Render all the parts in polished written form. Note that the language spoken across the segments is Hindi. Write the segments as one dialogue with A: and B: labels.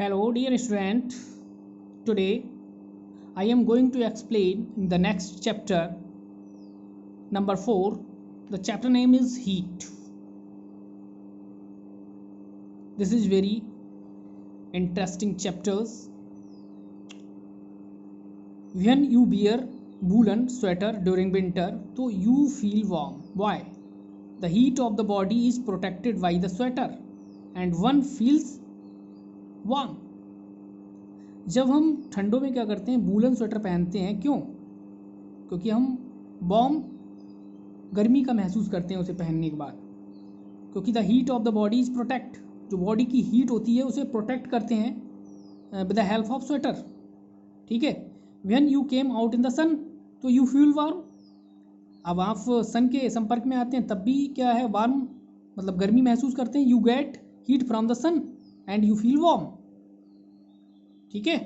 A: Hello dear student, today I am going to explain the next chapter number 4. The chapter name is heat. This is very interesting chapters. When you wear woolen sweater during winter, so you feel warm. Why? The heat of the body is protected by the sweater and one feels warm. जब हम ठंडों में क्या करते हैं, वूलन स्वेटर पहनते हैं. क्यों? क्योंकि हम वार्म गर्मी का महसूस करते हैं उसे पहनने के बाद. क्योंकि the heat of the body is protect, जो बॉडी की हीट होती है उसे प्रोटेक्ट करते हैं with the help of sweater. ठीक है. When you came out in the sun तो यू फील वार्म. अब आप सन के संपर्क में आते हैं तब भी क्या है, वार्म मतलब गर्मी महसूस करते हैं. You get heat from the sun and you feel warm. ठीक है.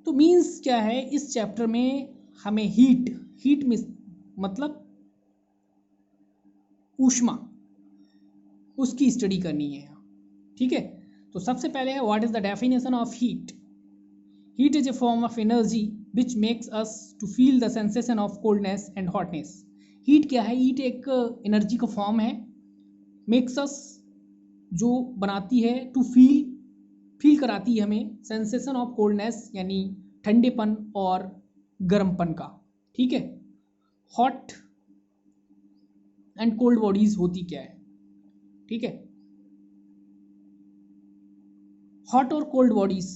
A: तो मीन्स क्या है, इस चैप्टर में हमें हीट में मतलब ऊष्मा, उसकी स्टडी करनी है. ठीक है. तो सबसे पहले है, what is the definition of heat. Heat is a form of energy which makes us to feel the sensation of coldness and hotness. Heat क्या है? हीट एक एनर्जी का फॉर्म है. मेक्स अस जो बनाती है, टू फील कराती है हमें सेंसेशन ऑफ कोल्डनेस यानी ठंडेपन और गर्मपन का. ठीक है. हॉट एंड कोल्ड बॉडीज होती क्या है? ठीक है. हॉट और कोल्ड बॉडीज,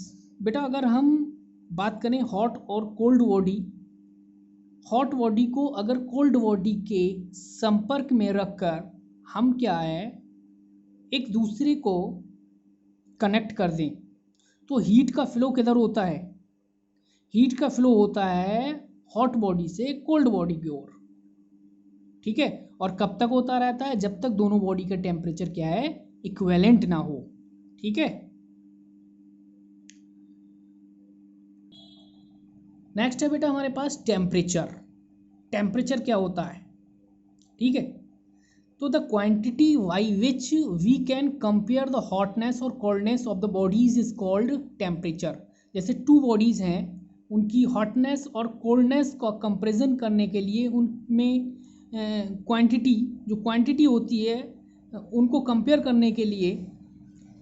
A: बेटा अगर हम बात करें हॉट और कोल्ड बॉडी, हॉट बॉडी को अगर कोल्ड बॉडी के संपर्क में रखकर हम क्या है, एक दूसरे को कनेक्ट कर दें तो हीट का फ्लो किधर होता है? हीट का फ्लो होता है हॉट बॉडी से कोल्ड बॉडी की ओर. ठीक है. और कब तक होता रहता है? जब तक दोनों बॉडी का टेम्परेचर क्या है, इक्विवेलेंट ना हो. ठीक है. नेक्स्ट है बेटा हमारे पास टेम्परेचर. टेम्परेचर क्या होता है? ठीक है. तो the quantity by which we can compare the hotness और coldness of the bodies is called temperature. जैसे टू बॉडीज़ हैं, उनकी हॉटनेस और कोल्डनेस का कंपेरिजन करने के लिए उनमें जो क्वांटिटी होती है उनको कंपेयर करने के लिए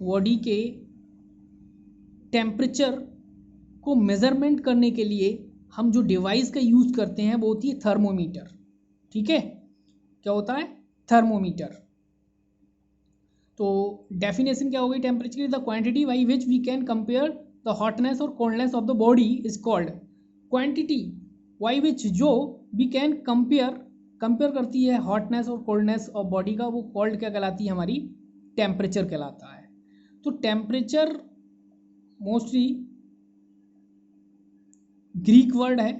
A: बॉडी के टेम्परेचर को मेज़रमेंट करने के लिए हम जो डिवाइस का यूज़ करते हैं वो होती है थर्मोमीटर. ठीक है. क्या होता है? थर्मोमीटर. तो डेफिनेशन क्या होगी टेम्परेचर की? The quantity by which we can compare the hotness और coldness of the body is called. Quantity by which जो वी कैन कंपेयर करती है हॉटनेस और कोल्डनेस ऑफ बॉडी का, वो कॉल्ड क्या कहलाती है? हमारी टेम्परेचर कहलाता है. तो टेम्परेचर मोस्टली ग्रीक वर्ड है.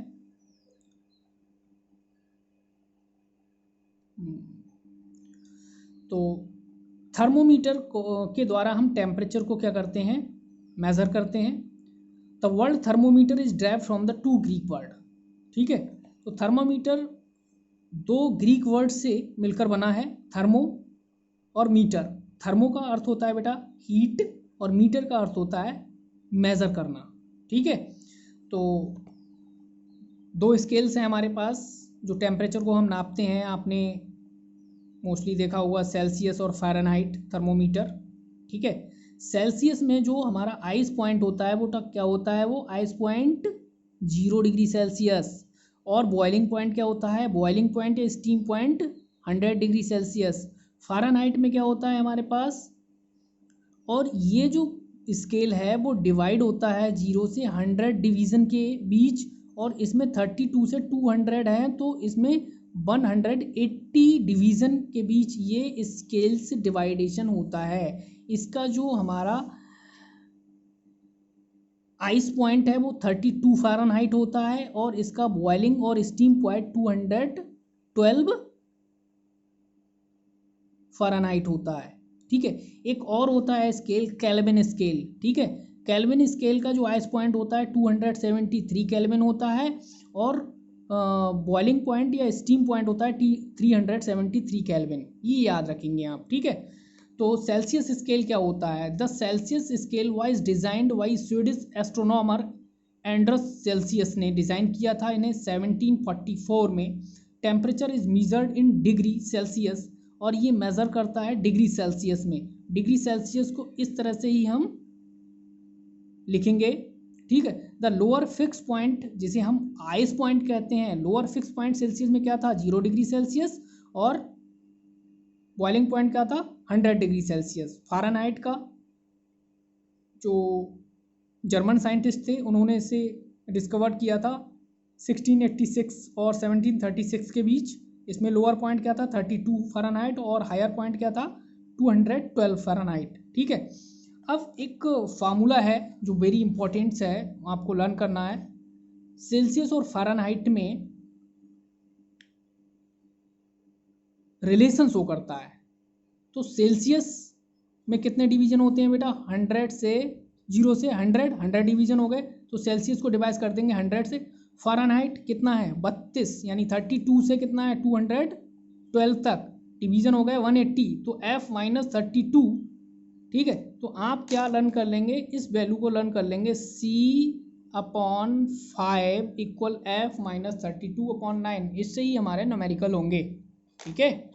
A: तो थर्मोमीटर के द्वारा हम टेम्परेचर को क्या करते हैं? मेज़र करते हैं. The word thermometer is drive from the two Greek word. ठीक है. तो थर्मोमीटर दो ग्रीक वर्ड से मिलकर बना है, थर्मो और मीटर. थर्मो का अर्थ होता है बेटा हीट और मीटर का अर्थ होता है मेज़र करना. ठीक है. तो दो स्केल्स हैं हमारे पास जो टेम्परेचर को हम नापते हैं. आपने मोस्टली देखा होगा सेल्सियस और फ़ारेनहाइट थर्मोमीटर. ठीक है. सेल्सियस में जो हमारा आइस पॉइंट होता है वो क्या होता है? वो आइस पॉइंट 0 डिग्री सेल्सियस. और बॉइलिंग पॉइंट क्या होता है? बॉइलिंग पॉइंट या steam point 100 degree Celsius. Fahrenheit में क्या होता है हमारे पास? और ये जो स्केल है वो डिवाइड होता है 0 से 100 डिवीज़न के बीच, और इसमें 32 से 200 है, तो इसमें 180 डिवीज़न के बीच ये स्केल्स डिवाइडेशन होता है. इसका जो हमारा आइस पॉइंट है वो 32 फ़ारेनहाइट होता है, और इसका बॉइलिंग और स्टीम पॉइंट 212 फ़ारेनहाइट होता है. ठीक है. एक और होता है स्केल, केल्विन स्केल. ठीक है. केल्विन स्केल का जो आइस पॉइंट होता है 273 केल्विन होता है, और बॉइलिंग पॉइंट या स्टीम पॉइंट होता है 373 केल्विन. ये याद रखेंगे आप. ठीक है. तो सेल्सियस स्केल क्या होता है? The Celsius scale was designed by Swedish astronomer Anders Celsius ने डिज़ाइन किया था इन्हें 1744 में। Temperature is measured in degree Celsius, और ये मेज़र करता है डिग्री सेल्सियस में। डिग्री सेल्सियस को इस तरह से ही हम लिखेंगे, ठीक है। द लोअर फिक्स पॉइंट, जिसे हम आइस पॉइंट कहते हैं, लोअर फिक्स पॉइंट सेल्सियस में क्या था? 0 डिग्री सेल्सियस, और बॉइलिंग पॉइंट क्या था? 100 डिग्री सेल्सियस। फ़ारेनहाइट का जो जर्मन साइंटिस्ट थे उन्होंने इसे डिस्कवर किया था 1686 और 1736 के बीच। इसमें लोअर पॉइंट क्या था? 32 फ़ारेनहाइट, और हायर पॉइंट क्या था? 212 फ़ारेनहाइट, ठीक है। अब एक फार्मूला है जो वेरी इंपॉर्टेंट है, आपको लर्न करना है। सेल्सियस और फ़ारेनहाइट में रिलेशन शो करता है। तो सेल्सियस में कितने डिवीजन होते हैं बेटा? 100 से, 0 से 100 डिवीजन हो गए, तो सेल्सियस को डिवाइड कर देंगे 100 से। फ़ारेनहाइट कितना है? 32, यानी 32 से कितना है? 212 तक डिवीजन हो गए 180, तो F माइनस 32, ठीक है। तो आप क्या लर्न कर लेंगे? इस वैल्यू को लर्न कर लेंगे, C/5 इक्वल F माइनस 32/9। इससे ही हमारे न्यूमेरिकल होंगे, ठीक है।